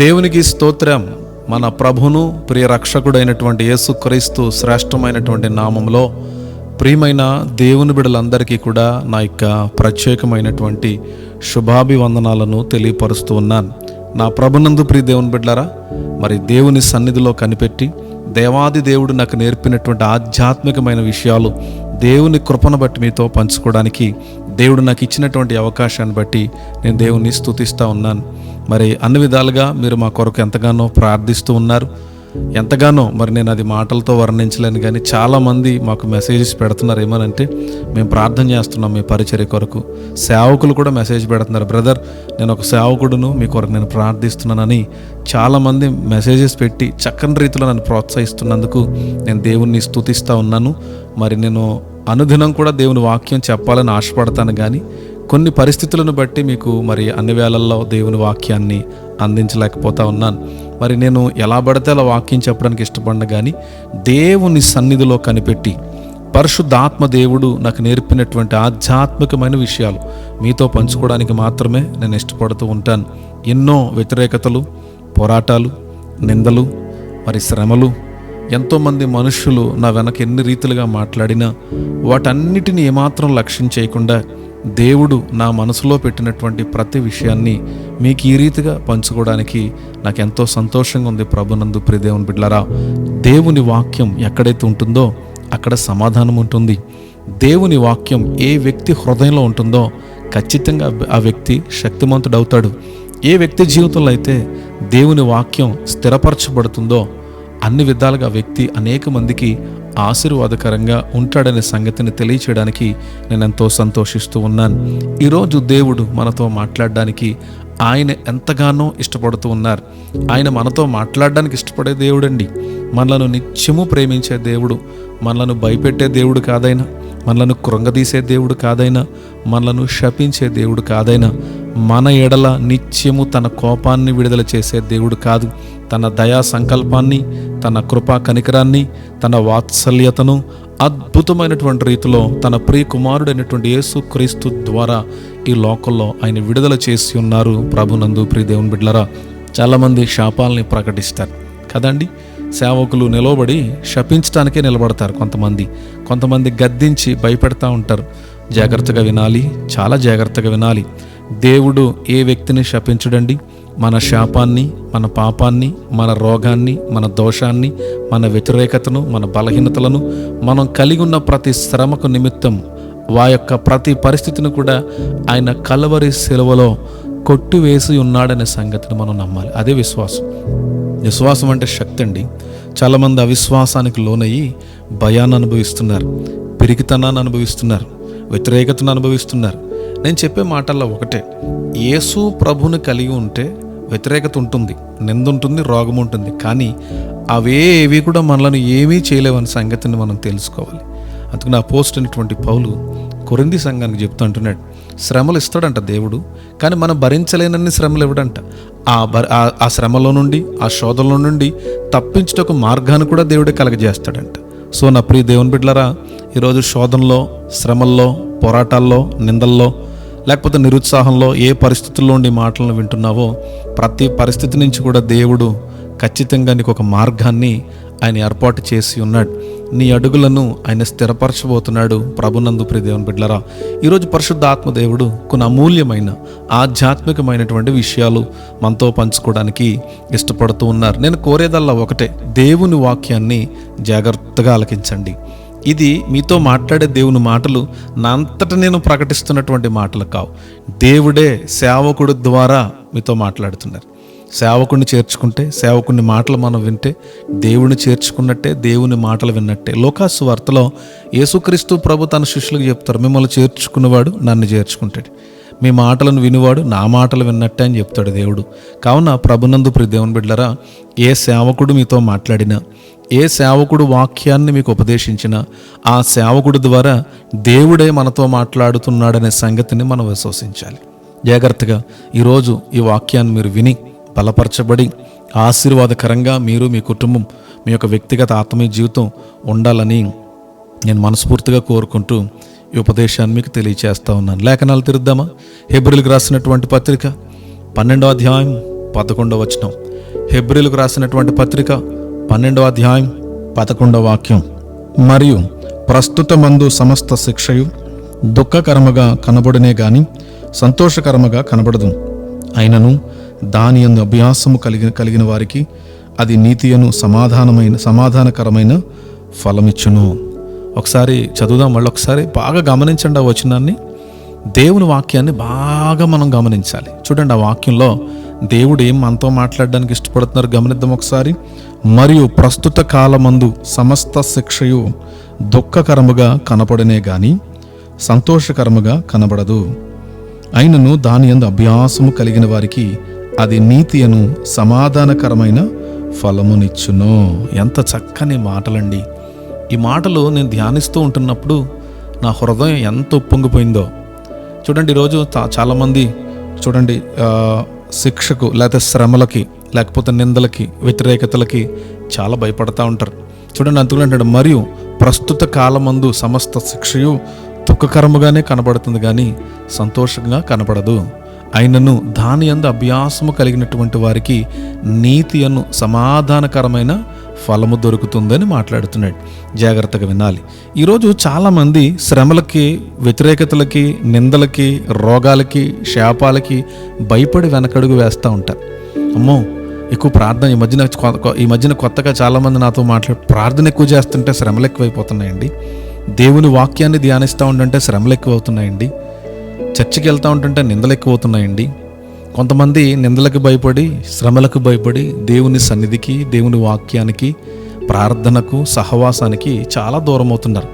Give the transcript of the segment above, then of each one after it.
దేవునికి స్తోత్రం. మన ప్రభును ప్రియ రక్షకుడైనటువంటి యేసుక్రీస్తు శ్రేష్టమైనటువంటి నామంలో ప్రియమైన దేవుని బిడ్డలందరికీ కూడా నా యొక్క ప్రత్యేకమైనటువంటి శుభాభివందనాలను తెలియపరుస్తూ ఉన్నాను. నా ప్రభునందు ప్రియ దేవుని బిడ్డలారా, మరి దేవుని సన్నిధిలో కనిపెట్టి దేవాది దేవుడు నాకు నేర్పినటువంటి ఆధ్యాత్మికమైన విషయాలు దేవుని కృపను బట్టి మీతో పంచుకోవడానికి దేవుడు నాకు ఇచ్చినటువంటి అవకాశాన్ని బట్టి నేను దేవుని స్తుతిస్తూ ఉన్నాను. మరి అన్ని విధాలుగా మీరు మా కొరకు ఎంతగానో ప్రార్థిస్తూ ఉన్నారు. ఎంతగానో మరి నేను అది మాటలతో వర్ణించలేను, కానీ చాలామంది మాకు మెసేజెస్ పెడుతున్నారు. ఏమనంటే, మేము ప్రార్థన చేస్తున్నాం మీ పరిచర్య కొరకు. సేవకులు కూడా మెసేజ్ పెడుతున్నారు, బ్రదర్ నేను ఒక సేవకుడును, మీ కొరకు నేను ప్రార్థిస్తున్నానని చాలామంది మెసేజెస్ పెట్టి చక్కని రీతిలో నన్ను ప్రోత్సహిస్తున్నందుకు నేను దేవుణ్ణి స్తుతిస్తూ ఉన్నాను. మరి నేను అనుదినం కూడా దేవుని వాక్యం చెప్పాలని ఆశపడతాను, కానీ కొన్ని పరిస్థితులను బట్టి మీకు మరి అన్ని వేళల్లో దేవుని వాక్యాన్ని అందించలేకపోతా ఉన్నాను. మరి నేను ఎలా పడితే అలా వాక్యం చెప్పడానికి ఇష్టపడిన, కానీ దేవుని సన్నిధిలో కనిపెట్టి పరిశుద్ధాత్మ దేవుడు నాకు నేర్పినటువంటి ఆధ్యాత్మికమైన విషయాలు మీతో పంచుకోవడానికి మాత్రమే నేను ఇష్టపడుతూ ఉంటాను. ఎన్నో వ్యతిరేకతలు, పోరాటాలు, నిందలు, మరి శ్రమలు, ఎంతోమంది మనుషులు నా వెనక ఎన్ని రీతిలుగా మాట్లాడినా వాటన్నిటిని ఏమాత్రం లక్ష్యం చేయకుండా దేవుడు నా మనసులో పెట్టినటువంటి ప్రతి విషయాన్ని మీకు ఈ రీతిగా పంచుకోవడానికి నాకు ఎంతో సంతోషంగా ఉంది. ప్రభునందు ప్రియ దేవుని బిడ్డలారా, దేవుని వాక్యం ఎక్కడైతే ఉంటుందో అక్కడ సమాధానం ఉంటుంది. దేవుని వాక్యం ఏ వ్యక్తి హృదయంలో ఉంటుందో ఖచ్చితంగా ఆ వ్యక్తి శక్తిమంతుడవుతాడు. ఏ వ్యక్తి జీవితంలో అయితే దేవుని వాక్యం స్థిరపరచబడుతుందో అన్ని విధాలుగా వ్యక్తి అనేక మందికి ఆశీర్వాదకరంగా ఉంటాడనే సంగతిని తెలియచేయడానికి నేను ఎంతో సంతోషిస్తూ ఉన్నాను. ఈరోజు దేవుడు మనతో మాట్లాడడానికి ఆయన ఎంతగానో ఇష్టపడుతూ ఉన్నారు. ఆయన మనతో మాట్లాడడానికి ఇష్టపడే దేవుడండి. మనలను నిత్యము ప్రేమించే దేవుడు, మనలను భయపెట్టే దేవుడు కాదైనా, మనలను కృంగదీసే దేవుడు కాదైనా, మనలను శపించే దేవుడు కాదైనా, మన ఎడల నిత్యము తన కోపాన్ని విడుదల చేసే దేవుడు కాదు. తన దయా సంకల్పాన్ని, తన కృపా కనికరాన్ని, తన వాత్సల్యతను అద్భుతమైనటువంటి రీతిలో తన ప్రియ కుమారుడైనటువంటి యేసుక్రీస్తు ద్వారా ఈ లోకంలో ఆయన విడుదల చేసి ఉన్నారు. ప్రభునందు ప్రియ దేవుని బిడ్డలారా, చాలామంది శాపాలని ప్రకటిస్తారు కదండి. సేవకులు నిలబడి శపించడానికే నిలబడతారు. కొంతమంది గద్దించి భయపెడతా ఉంటారు. జాగ్రత్తగా వినాలి, చాలా జాగ్రత్తగా వినాలి. దేవుడు ఏ వ్యక్తిని శపించడండి. మన శాపాన్ని, మన పాపాన్ని, మన రోగాన్ని, మన దోషాన్ని, మన వ్యతిరేకతను, మన బలహీనతలను, మనం కలిగి ఉన్న ప్రతి శ్రమకు నిమిత్తం యొక్క ప్రతి పరిస్థితిని కూడా ఆయన కల్వరి శిలువలో కొట్టివేసి ఉన్నాడనే సంగతిని మనం నమ్మాలి. అదే విశ్వాసం. విశ్వాసం అంటే శక్తి అండి. చాలామంది అవిశ్వాసానికి లోనయ్యి భయాన్ని అనుభవిస్తున్నారు, పిరికితనాన్ని అనుభవిస్తున్నారు, వ్యతిరేకతను అనుభవిస్తున్నారు. నేను చెప్పే మాటల్లో ఒకటే, యేసు ప్రభుని కలిగి ఉంటే వ్యతిరేకత ఉంటుంది, నింద ఉంటుంది, రోగం ఉంటుంది, కానీ అవేవి కూడా మనలను ఏమీ చేయలేవని సంగతిని మనం తెలుసుకోవాలి. అందుకని అపోస్తలుడైనటువంటి పౌలు కొరింథీ సంఘానికి చెప్తూ అంటున్నాడు, శ్రమలు ఇస్తాడంట దేవుడు, కానీ మనం భరించలేనన్ని శ్రమలు ఇవ్వడంట. ఆ శ్రమలో నుండి, ఆ శోధనలో నుండి తప్పించుటకు మార్గాన్ని కూడా దేవుడే కలగజేస్తాడంట. సో నా ప్రియ దేవుని బిడ్డలారా, ఈరోజు శోధనలో, శ్రమల్లో, పోరాటాల్లో, నిందల్లో, లేకపోతే నిరుత్సాహంలో ఏ పరిస్థితుల్లో ఉండి మాటలను వింటున్నావో ప్రతి పరిస్థితి నుంచి కూడా దేవుడు ఖచ్చితంగా నీకు ఒక మార్గాన్ని ఆయన ఏర్పాటు చేసి ఉన్నాడు. నీ అడుగులను ఆయన స్థిరపరచబోతున్నాడు. ప్రభునందు ప్రియ దేవుని బిడ్డలారా, ఈరోజు పరిశుద్ధాత్మ దేవుడు కొన్ని అమూల్యమైన ఆధ్యాత్మికమైనటువంటి విషయాలు మనతో పంచుకోవడానికి ఇష్టపడుతూ ఉన్నారు. నేను కోరేదల్లా ఒకటే, దేవుని వాక్యాన్ని జాగ్రత్తగా ఆలకించండి. ఇది మీతో మాట్లాడే దేవుని మాటలు నా అంతటా నేను ప్రకటిస్తున్నటువంటి మాటలు కావు. దేవుడే సేవకుడు ద్వారా మీతో మాట్లాడుతున్నారు. సేవకుడిని చేర్చుకుంటే, సేవకుని మాటలు మనం వింటే దేవుని చేర్చుకున్నట్టే, దేవుని మాటలు విన్నట్టే. లోకాసు సువార్తలో యేసుక్రీస్తు ప్రభు తన శిష్యులకు చెప్తారు, మిమ్మల్ని చేర్చుకున్నవాడు నన్ను చేర్చుకుంటాడు, మీ మాటలను వినివాడు నా మాటలు విన్నట్టే అని చెప్తాడు దేవుడు. కావున ప్రభునందు ప్రియ దేవుని బిడ్డలారా, ఏ సేవకుడు మీతో మాట్లాడినా, ఏ సేవకుడు వాక్యాన్ని మీకు ఉపదేశించినా ఆ సేవకుడు ద్వారా దేవుడే మనతో మాట్లాడుతున్నాడనే సంగతిని మనం విశ్వసించాలి. జాగ్రత్తగా ఈరోజు ఈ వాక్యాన్ని మీరు విని బలపరచబడి ఆశీర్వాదకరంగా మీరు, మీ కుటుంబం, మీ యొక్క వ్యక్తిగత ఆత్మీయ జీవితం ఉండాలని నేను మనస్ఫూర్తిగా కోరుకుంటూ ఈ ఉపదేశాన్ని మీకు తెలియచేస్తా ఉన్నాను. లేఖనాలు తిరుద్దామా? హెబ్రీయులకు రాసినటువంటి పత్రిక 12వ అధ్యాయం 11వ వచనం, హెబ్రీలకు రాసినటువంటి పత్రిక 12వ అధ్యాయం 11వ వాక్యం, మరియు ప్రస్తుతమందు సమస్త శిక్షయు దుఃఖకరముగా కనబడునే గాని సంతోషకరముగా కనబడదు. అయినను దాని యందు అభ్యాసము కలిగిన వారికి అది నీతియను సమాధానకరమైన ఫలమిచ్చును. ఒకసారి చదువుదాం, మళ్ళీ ఒకసారి బాగా గమనించండి ఆ వచనాన్ని. దేవుని వాక్యాన్ని బాగా మనం గమనించాలి. చూడండి, ఆ వాక్యంలో దేవుడు ఏం మనతో మాట్లాడడానికి ఇష్టపడుతున్నారు గమనిద్దాం ఒకసారి. మరియు ప్రస్తుత కాలమందు సమస్త శిక్షయు దుఃఖకరముగా కనపడనే గాని సంతోషకరముగా కనబడదు. అయినను దాని యందు అభ్యాసము కలిగిన వారికి అది నీతియను సమాధానకరమైన ఫలమునిచ్చును. ఎంత చక్కని మాటలండి. ఈ మాటలు నేను ధ్యానిస్తూ ఉంటున్నప్పుడు నా హృదయం ఎంత ఉప్పొంగిపోయిందో. చూడండి, ఈరోజు చాలామంది చూడండి శిక్షకు లేకపోతే శ్రమలకి లేకపోతే నిందలకి వ్యతిరేకతలకి చాలా భయపడతా ఉంటారు. చూడండి, అందులో అంటాడు, మరియు ప్రస్తుత కాలమందు సమస్త శిక్షయు దుఃఖకరముగానే కనబడుతుంది కానీ సంతోషంగా కనబడదు. అయినను దాని యందు అభ్యాసము కలిగినటువంటి వారికి నీతి అను సమాధానకరమైన ఫలము దొరుకుతుందని మాట్లాడుతున్నాడు. జాగ్రత్తగా వినాలి. ఈరోజు చాలామంది శ్రమలకి, వ్యతిరేకతలకి, నిందలకి, రోగాలకి, శాపాలకి భయపడి వెనకడుగు వేస్తూ ఉంటారు. అమ్మో ఎక్కువ ప్రార్థన, ఈ మధ్యన కొత్తగా చాలామంది నాతో ప్రార్థన ఎక్కువ చేస్తుంటే శ్రమలు ఎక్కువైపోతున్నాయండి. దేవుని వాక్యాన్ని ధ్యానిస్తూ ఉంటుంటే శ్రమలు ఎక్కువ అవుతున్నాయండి. చర్చికి వెళ్తూ ఉంటుంటే నిందలు ఎక్కువ అవుతున్నాయండి. కొంతమంది నిందలకు భయపడి, శ్రమలకు భయపడి దేవుని సన్నిధికి, దేవుని వాక్యానికి, ప్రార్థనకు, సహవాసానికి చాలా దూరం అవుతున్నారు.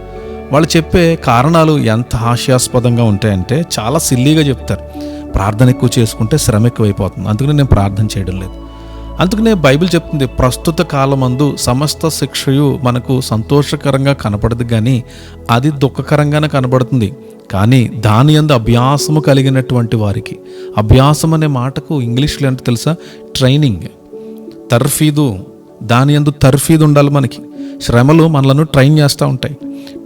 వాళ్ళు చెప్పే కారణాలు ఎంత హాస్యాస్పదంగా ఉంటాయంటే చాలా సిల్లీగా చెప్తారు. ప్రార్థన ఎక్కువ చేసుకుంటే శ్రమ ఎక్కువైపోతుంది, అందుకని నేను ప్రార్థన చేయడం లేదు. అందుకనే బైబిల్ చెప్తుంది, ప్రస్తుత కాలమందు సమస్త శిక్షయు మనకు సంతోషకరంగా కనపడదు కానీ అది దుఃఖకరంగానే కనబడుతుంది. కానీ దాని యందు అభ్యాసము కలిగినటువంటి వారికి, అభ్యాసం అనే మాటకు ఇంగ్లీష్లో అంటే తెలుసా, ట్రైనింగ్, తర్ఫీదు. దాని యందు తర్ఫీదు ఉండాలి. మనకి శ్రమలు మనలను ట్రైన్ చేస్తూ ఉంటాయి.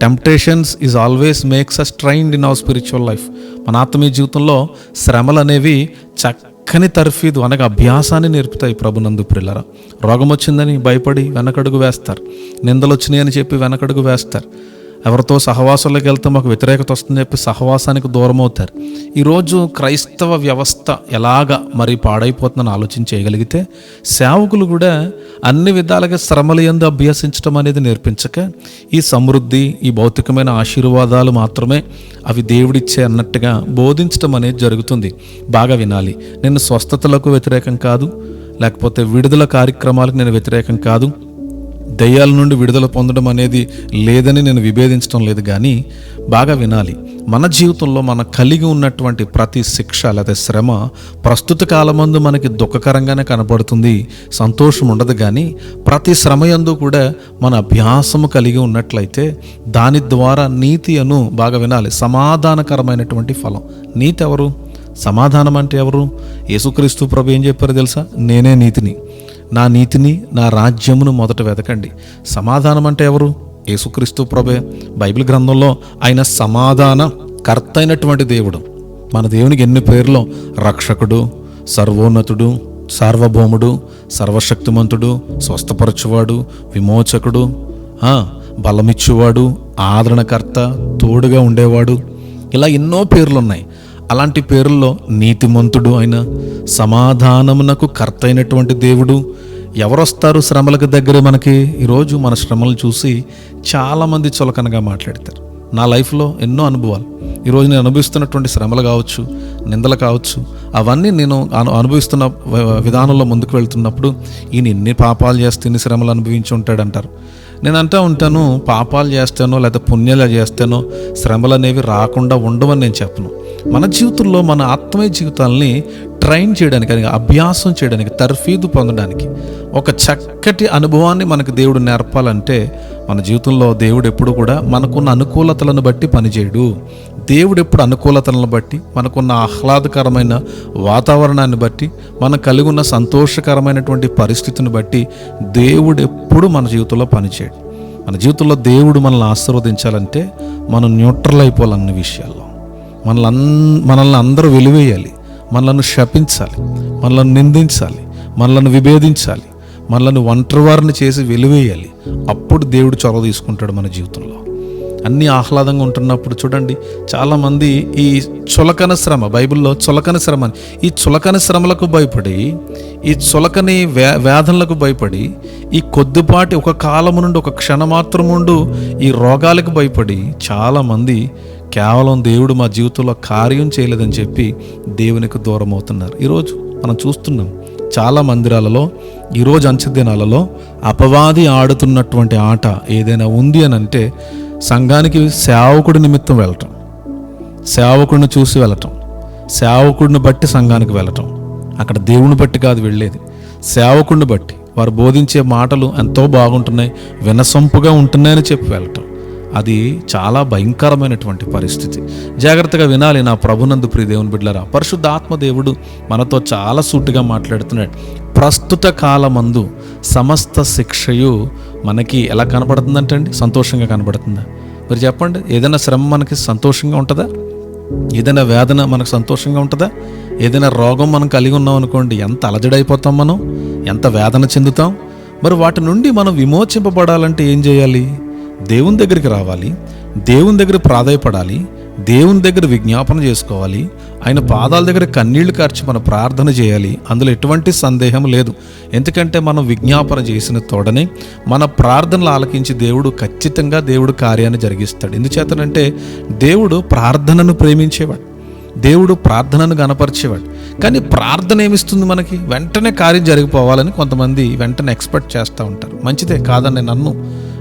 Temptations is always makes us trained in our spiritual life. మన ఆత్మీయ జీవితంలో శ్రమలు అనేవి చక్కని తర్ఫీదు అనగా అభ్యాసాన్ని నేర్పుతాయి ప్రభునందు ప్రియులారా. రోగం వచ్చిందని భయపడి వెనకడుగు వేస్తారు, నిందలు వచ్చినాయని చెప్పి వెనకడుగు వేస్తారు, ఎవరితో సహవాసంలోకి వెళ్తే మాకు వ్యతిరేకత వస్తుందని చెప్పి సహవాసానికి దూరం అవుతారు. ఈరోజు క్రైస్తవ వ్యవస్థ ఎలాగా మరి పాడైపోతుందని ఆలోచన చేయగలిగితే, సేవకులు కూడా అన్ని విధాలుగా శ్రమల యందు అభ్యసించడం అనేది నేర్పించక, ఈ సమృద్ధి, ఈ భౌతికమైన ఆశీర్వాదాలు మాత్రమే అవి దేవుడిచ్చే అన్నట్టుగా బోధించడం అనేది జరుగుతుంది. బాగా వినాలి. నేను స్వస్థతలకు వ్యతిరేకం కాదు, లేకపోతే విడుదల కార్యక్రమాలకు నేను వ్యతిరేకం కాదు, దయ్యాల నుండి విడుదల పొందడం అనేది లేదని నేను విభేదించడం లేదు. కానీ బాగా వినాలి, మన జీవితంలో మనం కలిగి ఉన్నటువంటి ప్రతి శిక్ష లేదా శ్రమ ప్రస్తుత కాలమందు మనకి దుఃఖకరంగానే కనపడుతుంది, సంతోషం ఉండదు. కానీ ప్రతి శ్రమ యందు కూడా మన అభ్యాసము కలిగి ఉన్నట్లయితే దాని ద్వారా నీతి అను, బాగా వినాలి, సమాధానకరమైనటువంటి ఫలం. నీతి ఎవరు? సమాధానం అంటే ఎవరు? యేసుక్రీస్తు ప్రభు ఏం చెప్పారో తెలుసా? నేనే నీతిని, నా నీతిని, నా రాజ్యమును మొదట వెతకండి. సమాధానం అంటే ఎవరు? యేసుక్రీస్తు ప్రభే. బైబిల్ గ్రంథంలో ఆయన సమాధాన కర్త అయినటువంటి దేవుడు. మన దేవునికి ఎన్ని పేర్లో, రక్షకుడు, సర్వోన్నతుడు, సార్వభౌముడు, సర్వశక్తిమంతుడు, స్వస్థపరచువాడు, విమోచకుడు, బలమిచ్చువాడు, ఆదరణకర్త, తోడుగా ఉండేవాడు, ఇలా ఎన్నో పేర్లున్నాయి. అలాంటి పేరుల్లో నీతిమంతుడు అయిన, సమాధానమునకు కర్త అయినటువంటి దేవుడు. ఎవరొస్తారు శ్రమలకు దగ్గర మనకి? ఈరోజు మన శ్రమలను చూసి చాలామంది చులకనగా మాట్లాడతారు. నా లైఫ్లో ఎన్నో అనుభవాలు, ఈరోజు నేను అనుభవిస్తున్నటువంటి శ్రమలు కావచ్చు, నిందలు కావచ్చు, అవన్నీ నేను అనుభవిస్తున్న విధానంలో ముందుకు వెళ్తున్నప్పుడు ఈయన ఎన్ని పాపాలు చేస్తే ఎన్ని శ్రమలు అనుభవించి ఉంటాడంటారు. నేను అంటూ ఉంటాను, పాపాలు చేస్తానో లేదా పుణ్యాలు చేస్తానో శ్రమలు అనేవి రాకుండా ఉండవని నేను చెప్పను. మన జీవితంలో మన ఆత్మీయ జీవితాలని ట్రైన్ చేయడానికి, అభ్యాసం చేయడానికి, తర్ఫీదు పొందడానికి, ఒక చక్కటి అనుభవాన్ని మనకు దేవుడు నేర్పాలంటే మన జీవితంలో దేవుడు ఎప్పుడు కూడా మనకున్న అనుకూలతలను బట్టి పనిచేయడు. దేవుడు ఎప్పుడు అనుకూలతలను బట్టి, మనకున్న ఆహ్లాదకరమైన వాతావరణాన్ని బట్టి, మనకు కలిగి ఉన్న సంతోషకరమైనటువంటి పరిస్థితిని బట్టి దేవుడు ఎప్పుడు మన జీవితంలో పనిచేయడు. మన జీవితంలో దేవుడు మనల్ని ఆశీర్వదించాలంటే మనం న్యూట్రల్ అయిపోవాలన్న విషయాల్లో. మనల్ని అందరూ వెలివేయాలి, మనల్ని శపించాలి, మనల్ని నిందించాలి, మనలను విభేదించాలి, మనలను ఒంటరివారిని చేసి వెలివేయాలి. అప్పుడు దేవుడు చొరవ తీసుకుంటాడు మన జీవితంలో. అన్నీ ఆహ్లాదంగా ఉంటున్నప్పుడు చూడండి, చాలామంది ఈ చులకన శ్రమ, బైబిల్లో చులకన శ్రమ అని, ఈ చులకన శ్రమలకు భయపడి, ఈ చులకని వేదనలకు భయపడి, ఈ కొద్దిపాటి ఒక కాలము నుండి ఒక క్షణమాత్రముండు ఈ రోగాలకు భయపడి చాలామంది కేవలం దేవుడు మా జీవితంలో కార్యం చేయలేదని చెప్పి దేవునికి దూరం అవుతున్నారు. ఈరోజు మనం చూస్తున్నాం చాలా మందిరాలలో, ఈరోజు అంచెదినాలలో అపవాది ఆడుతున్నటువంటి ఆట ఏదైనా ఉంది అని అంటే, సంఘానికి సేవకుడి నిమిత్తం వెళ్ళటం, సేవకుడిని చూసి వెళ్ళటం, సేవకుడిని బట్టి సంఘానికి వెళ్ళటం. అక్కడ దేవుని బట్టి కాదు వెళ్ళేది, సేవకుడిని బట్టి. వారు బోధించే మాటలు ఎంతో బాగుంటున్నాయి, వినసొంపుగా ఉంటున్నాయని చెప్పి వెళ్ళటం. అది చాలా భయంకరమైనటువంటి పరిస్థితి. జాగ్రత్తగా వినాలి నా ప్రభునందు ప్రియ దేవుని బిడ్డలారా. పరిశుద్ధ ఆత్మదేవుడు మనతో చాలా సూటిగా మాట్లాడుతున్నాడు. ప్రస్తుత కాలమందు సమస్త శిక్షయు మనకి ఎలా కనబడుతుందంటే అండి, సంతోషంగా కనబడుతుందా? మీరు చెప్పండి, ఏదైనా శ్రమ మనకి సంతోషంగా ఉంటుందా? ఏదైనా వేదన మనకు సంతోషంగా ఉంటుందా? ఏదైనా రోగం మనం కలిగి ఉన్నాం అనుకోండి, ఎంత అలజడైపోతాం మనం, ఎంత వేదన చెందుతాం. మరి వాటి నుండి మనం విమోచింపబడాలంటే ఏం చేయాలి? దేవుని దగ్గరికి రావాలి, దేవుని దగ్గర ప్రాధాయపడాలి, దేవుని దగ్గర విజ్ఞాపన చేసుకోవాలి, ఆయన పాదాల దగ్గర కన్నీళ్లు కార్చి మనం ప్రార్థన చేయాలి. అందులో ఎటువంటి సందేహం లేదు. ఎందుకంటే మనం విజ్ఞాపన చేసిన తోడనే మన ప్రార్థనలు ఆలకించి ఖచ్చితంగా దేవుడు కార్యాన్ని జరిగిస్తాడు. ఎందుచేతనంటే దేవుడు ప్రార్థనను ప్రేమించేవాడు, దేవుడు ప్రార్థనను గణపరిచేవాడు. కానీ ప్రార్థన ఏమిస్తుంది మనకి? వెంటనే కార్యం జరిగిపోవాలని కొంతమంది వెంటనే ఎక్స్పెక్ట్ చేస్తూ ఉంటారు. మంచిదే, కాదని నన్ను,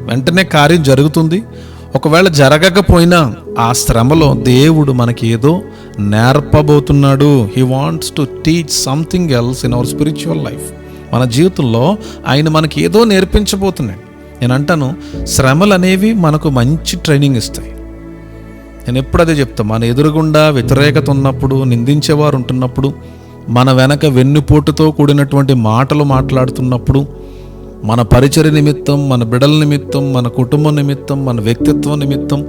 వెంటనే కార్యం జరుగుతుంది. ఒకవేళ జరగకపోయినా ఆ శ్రమలో దేవుడు మనకి ఏదో నేర్పబోతున్నాడు. He wants to teach something else in our spiritual life. మన జీవితంలో ఆయన మనకి ఏదో నేర్పించబోతున్నాడు. నేను అంటాను, శ్రమలు అనేవి మనకు మంచి ట్రైనింగ్ ఇస్తాయి. నేను ఎప్పుడు అదే చెప్తాను. మన ఎదురుగుండా వ్యతిరేకత ఉన్నప్పుడు, నిందించేవారు ఉంటున్నప్పుడు, మన వెనక వెన్నుపోటుతో కూడినటువంటి మాటలు మాట్లాడుతున్నప్పుడు, మన పరిచర్య నిమిత్తం, మన బిడ్డల నిమిత్తం, మన కుటుంబం నిమిత్తం, మన వ్యక్తిత్వం నిమిత్తం,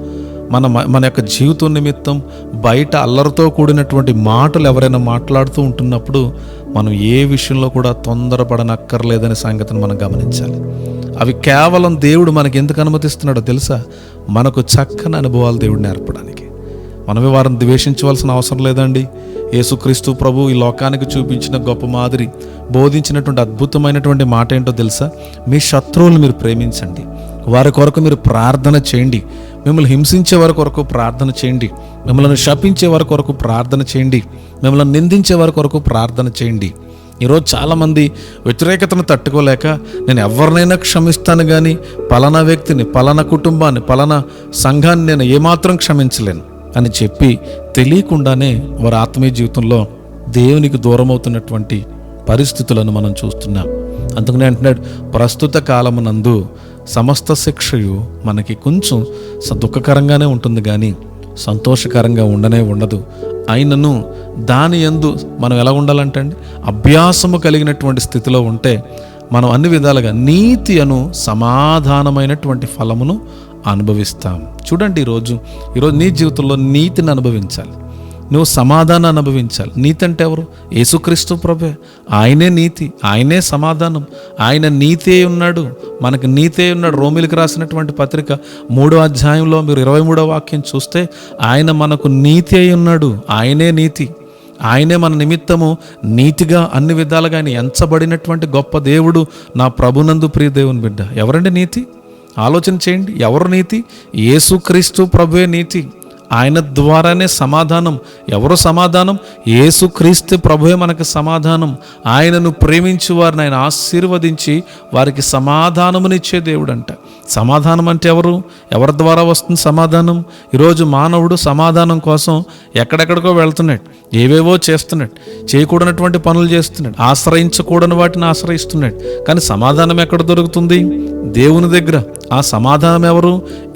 మన యొక్క జీవితం నిమిత్తం బయట అల్లరితో కూడినటువంటి మాటలు ఎవరైనా మాట్లాడుతూ ఉంటున్నప్పుడు మనం ఏ విషయంలో కూడా తొందరపడనక్కర్లేదనే సంగతిని మనం గమనించాలి. అవి కేవలం దేవుడు మనకి ఎందుకు అనుమతిస్తున్నాడో తెలుసా? మనకు చక్కని అనుభవాలు దేవుడు నేర్పడానికి. మనమే వారిని ద్వేషించవలసిన అవసరం లేదండి. యేసుక్రీస్తు ప్రభు ఈ లోకానికి చూపించిన గొప్ప మాదిరి, బోధించినటువంటి అద్భుతమైనటువంటి మాట ఏంటో తెలుసా? మీ శత్రువులు మీరు ప్రేమించండి, వారి కొరకు మీరు ప్రార్థన చేయండి, మిమ్మల్ని హింసించే వారి కొరకు ప్రార్థన చేయండి, మిమ్మల్ని శపించే వారి కొరకు ప్రార్థన చేయండి, మిమ్మల్ని నిందించే వారి కొరకు ప్రార్థన చేయండి. ఈరోజు చాలామంది వ్యతిరేకతను తట్టుకోలేక, నేను ఎవరినైనా క్షమిస్తాను కానీ పలానా వ్యక్తిని, పలానా కుటుంబాన్ని, పలానా సంఘాన్ని నేను ఏమాత్రం క్షమించలేను అని చెప్పి తెలియకుండానే వారి ఆత్మీయ జీవితంలో దేవునికి దూరం అవుతున్నటువంటి పరిస్థితులను మనం చూస్తున్నాం. అందుకనే అంటున్నాడు, ప్రస్తుత కాలమునందు సమస్త శిక్షయు మనకి కొంచెం దుఃఖకరంగానే ఉంటుంది కానీ సంతోషకరంగా ఉండదు. అయినను దాని యందు మనం ఎలా ఉండాలంటే అండి, అభ్యాసము కలిగినటువంటి స్థితిలో ఉంటే మనం అన్ని విధాలుగా నీతి అను సమాధానమైనటువంటి ఫలమును అనుభవిస్తాం. చూడండి, ఈరోజు నీ జీవితంలో నీతిని అనుభవించాలి, నువ్వు సమాధానం అనుభవించాలి. నీతి అంటే ఎవరు? యేసుక్రీస్తు ప్రభువే. ఆయనే నీతి, ఆయనే సమాధానం, ఆయన నీతే ఉన్నాడు, మనకు నీతే ఉన్నాడు. రోమిలికి రాసినటువంటి పత్రిక 3వ అధ్యాయంలో మీరు 23వ వాక్యం చూస్తే ఆయన మనకు నీతి అయి ఉన్నాడు, ఆయనే నీతి, ఆయనే మన నిమిత్తము నీతిగా అన్ని విధాలుగా ఆయన ఎంచబడినటువంటి గొప్ప దేవుడు. నా ప్రభునందు ప్రియ దేవుని బిడ్డ, ఎవరండి నీతి? ఆలోచన చేయండి. ఎవరు నీతి? యేసుక్రీస్తు ప్రభువే నీతి, ఆయన ద్వారానే సమాధానం. ఎవరు సమాధానం? యేసుక్రీస్తు ప్రభువే మనకు సమాధానం. ఆయనను ప్రేమించి వారిని ఆయన ఆశీర్వదించి వారికి సమాధానమునిచ్చే దేవుడు అంట. సమాధానం అంటే ఎవరి ద్వారా వస్తుంది సమాధానం? ఈరోజు మానవుడు సమాధానం కోసం ఎక్కడెక్కడికో వెళ్తున్నాడు, ఏవేవో చేస్తున్నాడు, చేయకూడనటువంటి పనులు చేస్తున్నాడు, ఆశ్రయించకూడని వాటిని ఆశ్రయిస్తున్నాడు. కానీ సమాధానం ఎక్కడ దొరుకుతుంది? దేవుని దగ్గర. ఆ సమాధానం ఎవరు?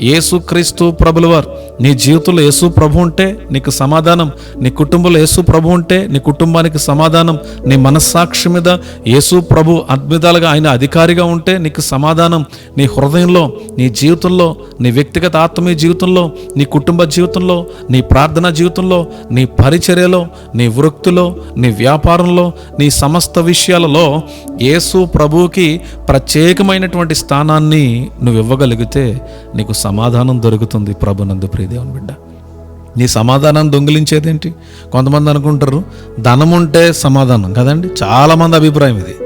యేసుక్రీస్తు ప్రభుల వారు. నీ జీవితంలో యేసు ప్రభు ఉంటే నీకు సమాధానం, నీ కుటుంబంలో యేసు ప్రభు ఉంటే నీ కుటుంబానికి సమాధానం, నీ మనస్సాక్షి మీద యేసు ప్రభు అద్భుతాలుగా ఆయన అధికారిగా ఉంటే నీకు సమాధానం. నీ హృదయంలో, నీ జీవితంలో, నీ వ్యక్తిగత ఆత్మీయ జీవితంలో, నీ కుటుంబ జీవితంలో, నీ ప్రార్థనా జీవితంలో, నీ పరిచర్యలో, నీ వృత్తిలో, నీ వ్యాపారంలో, నీ సమస్త విషయాలలో యేసు ప్రభువుకి ప్రత్యేకమైనటువంటి స్థానాన్ని నువ్వు ఇవ్వగలిగితే నీకు సమాధానం దొరుకుతుంది. ప్రభునందు ప్రియదేవుని బిడ్డ, నీ సమాధానం దొంగిలించేదేంటి? కొంతమంది అనుకుంటారు ధనం ఉంటే సమాధానం కదండి. చాలామంది అభిప్రాయం ఇది.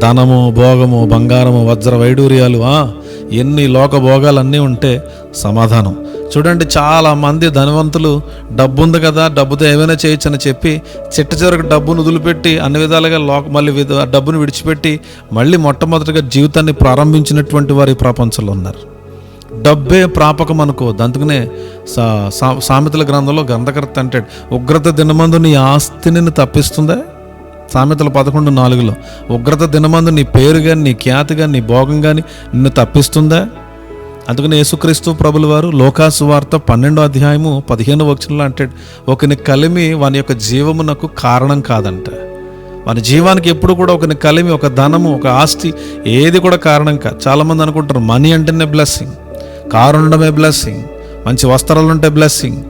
ధనము, భోగము, బంగారము, వజ్ర వైడూర్యాలు, ఎన్ని లోక భోగాలన్నీ ఉంటే సమాధానం. చూడండి, చాలామంది ధనవంతులు డబ్బు ఉంది కదా, డబ్బుతో ఏమైనా చేయొచ్చు అని చెప్పి చివరికి డబ్బును వదిలిపెట్టి అన్ని విధాలుగా మళ్ళీ డబ్బును విడిచిపెట్టి మళ్ళీ మొట్టమొదటిగా జీవితాన్ని ప్రారంభించినటువంటి వారు ఈ ప్రపంచంలో ఉన్నారు. డబ్బే ప్రాపకం అనుకోవద్దు. అందుకనే సామెతల గ్రంథంలో గ్రంథకర్త అంటాడు, ఉగ్రత దినమందు నీ ఆస్తిని తప్పిస్తుందా? సామెతలు 11:4 ఉగ్రత దినమందు నీ పేరు కానీ, నీ ఖ్యాతి కానీ, నీ భోగం కానీ నిన్ను తప్పిస్తుందా? అందుకని యేసుక్రీస్తు ప్రభుల వారు లోకాసు వార్త 12:15 అంటాడు, ఒకని కలిమి వాని యొక్క జీవమునకు కారణం కాదంట. మన జీవానికి ఎప్పుడు కూడా ఒకని కలిమి, ఒక ధనము, ఒక ఆస్తి ఏది కూడా కారణం కాదు. చాలామంది అనుకుంటారు మనీ అంటేనే బ్లెస్సింగ్, కారు ఉండడమే బ్లెస్సింగ్, మంచి వస్త్రాలు ఉంటే బ్లెస్సింగ్,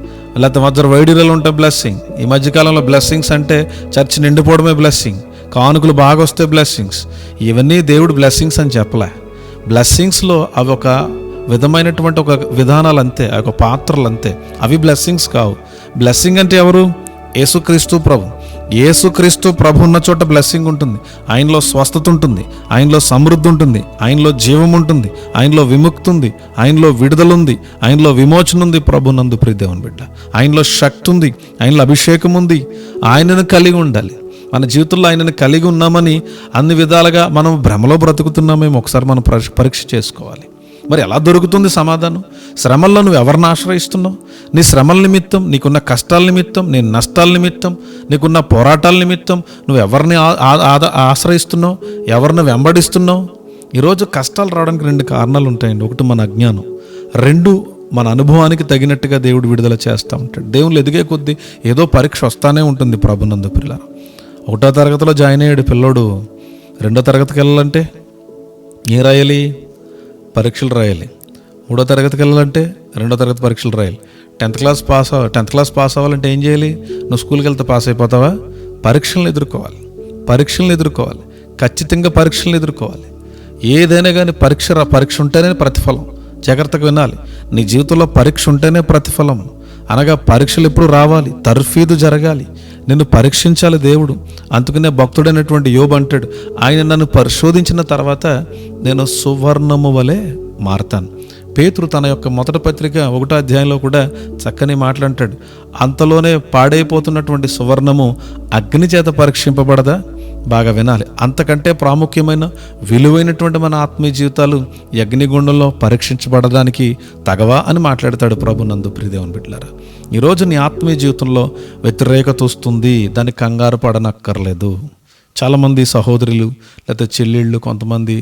లేకపోతే వజ్ర వైడూర్యాలు ఉంటే బ్లెస్సింగ్. ఈ మధ్యకాలంలో బ్లెస్సింగ్స్ అంటే చర్చ్ నిండిపోవడమే బ్లెస్సింగ్, కానుకలు బాగా వస్తే బ్లెస్సింగ్స్. ఇవన్నీ దేవుడు బ్లెస్సింగ్స్ అని చెప్పలే. బ్లెస్సింగ్స్లో అవి ఒక విధమైనటువంటి ఒక విధానాలు అంతే, ఆ యొక్క పాత్రలు అంతే, అవి బ్లెస్సింగ్స్ కావు. బ్లెస్సింగ్ అంటే ఎవరు? యేసుక్రీస్తు ప్రభు. యేసుక్రీస్తు ప్రభు ఉన్న చోట బ్లెస్సింగ్ ఉంటుంది. ఆయనలో స్వస్థత ఉంటుంది, ఆయనలో సమృద్ధి ఉంటుంది, ఆయనలో జీవం ఉంటుంది, ఆయనలో విముక్తి ఉంది, ఆయనలో విడుదల ఉంది, ఆయనలో విమోచన ఉంది. ప్రభునందు ప్రియదేవుని బిడ్డ, ఆయనలో శక్తి ఉంది, ఆయనలో అభిషేకం ఉంది. ఆయనను కలిగి ఉండాలి. మన జీవితంలో ఆయనను కలిగి ఉన్నామని అన్ని విధాలుగా మనం భ్రమలో బ్రతుకుతున్నామేమో ఒకసారి మనం పరీక్ష చేసుకోవాలి. మరి ఎలా దొరుకుతుంది సమాధానం? శ్రమల్లో నువ్వు ఎవరిని ఆశ్రయిస్తున్నావు? నీ శ్రమల నిమిత్తం, నీకున్న కష్టాల నిమిత్తం, నీ నష్టాల నిమిత్తం, నీకున్న పోరాటాల నిమిత్తం నువ్వు ఎవరిని ఆశ్రయిస్తున్నావు? ఎవరిని వెంబడిస్తున్నావు? ఈరోజు కష్టాలు రావడానికి 2 కారణాలు ఉంటాయండి. ఒకటి మన అజ్ఞానం, 2 మన అనుభవానికి తగినట్టుగా దేవుడు విడుదల చేస్తూ ఉంటాడు. దేవుళ్ళు ఎదిగే కొద్దీ ఏదో పరీక్ష వస్తానే ఉంటుంది. ప్రభునందు పిల్లలు, 1వ తరగతిలో జాయిన్ అయ్యాడు పిల్లోడు, 2వ తరగతికి వెళ్ళాలంటే ఏం రాయాలి? పరీక్షలు రాయాలి. 3వ తరగతికి వెళ్ళాలంటే 2వ తరగతి పరీక్షలు రాయాలి. 10th క్లాస్ పాస్ అవ్వాలంటే ఏం చేయాలి? నువ్వు స్కూల్కి వెళ్తే పాస్ అయిపోతావా? పరీక్షలను ఎదుర్కోవాలి. ఖచ్చితంగా పరీక్షలను ఎదుర్కోవాలి. ఏదైనా కానీ పరీక్ష ఉంటేనే ప్రతిఫలం. జాగ్రత్తగా వినాలి. నీ జీవితంలో పరీక్ష ఉంటేనే ప్రతిఫలం. అనగా పరీక్షలు ఎప్పుడు రావాలి, తర్ఫీదు జరగాలి, నిన్ను పరీక్షించాలి దేవుడు. అందుకనే భక్తుడైనటువంటి యోబు అంటాడు, ఆయన నన్ను పరిశోధించిన తర్వాత నేను సువర్ణము వలె మారతాను. పేతురు తన యొక్క మొదటి పత్రిక 1వ అధ్యాయంలో కూడా చక్కని మాట్లాంటాడు, అంతలోనే పాడైపోతున్నటువంటి సువర్ణము అగ్ని చేత పరీక్షింపబడదా? బాగా వినాలి. అంతకంటే ప్రాముఖ్యమైన విలువైనటువంటి మన ఆత్మీయ జీవితాలు అగ్నిగుండంలో పరీక్షించబడడానికి తగవా అని మాట్లాడతాడు ప్రభునందు ప్రియదేవుని బిడ్డలారా. ఈరోజు నీ ఆత్మీయ జీవితంలో వ్యతిరేకత వస్తుంది, దానికి కంగారు పడనక్కర్లేదు. చాలామంది సహోదరులు లేకపోతే చెల్లెళ్ళు కొంతమంది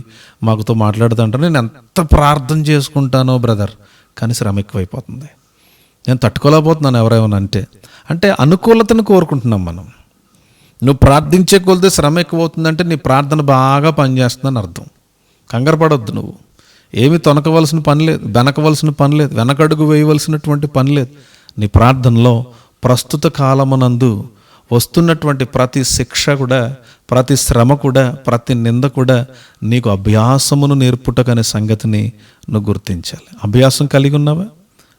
మాకుతో మాట్లాడుతుంటారు, నేను ఎంత ప్రార్థన చేసుకుంటానో బ్రదర్, కానీ శ్రమ ఎక్కువైపోతుంది, నేను తట్టుకోలేకపోతున్నాను ఎవరేమన్నా అంటే అనుకూలతను కోరుకుంటున్నాం మనం. నువ్వు ప్రార్థించే కొలితే శ్రమ ఎక్కువ అవుతుందంటే నీ ప్రార్థన బాగా పనిచేస్తుందని అర్థం. కంగారు పడొద్దు. నువ్వు ఏమి తొనకవలసిన పని లేదు, వెనకవలసిన పని లేదు, వెనకడుగు వేయవలసినటువంటి పని లేదు. నీ ప్రార్థనలో ప్రస్తుత కాలమునందు వస్తున్నటువంటి ప్రతి శిక్ష కూడా, ప్రతి శ్రమ కూడా, ప్రతి నింద కూడా నీకు అభ్యాసమును నేర్పుటకనే సంగతిని నువ్వు గుర్తించాలి. అభ్యాసం కలిగి ఉన్నావా?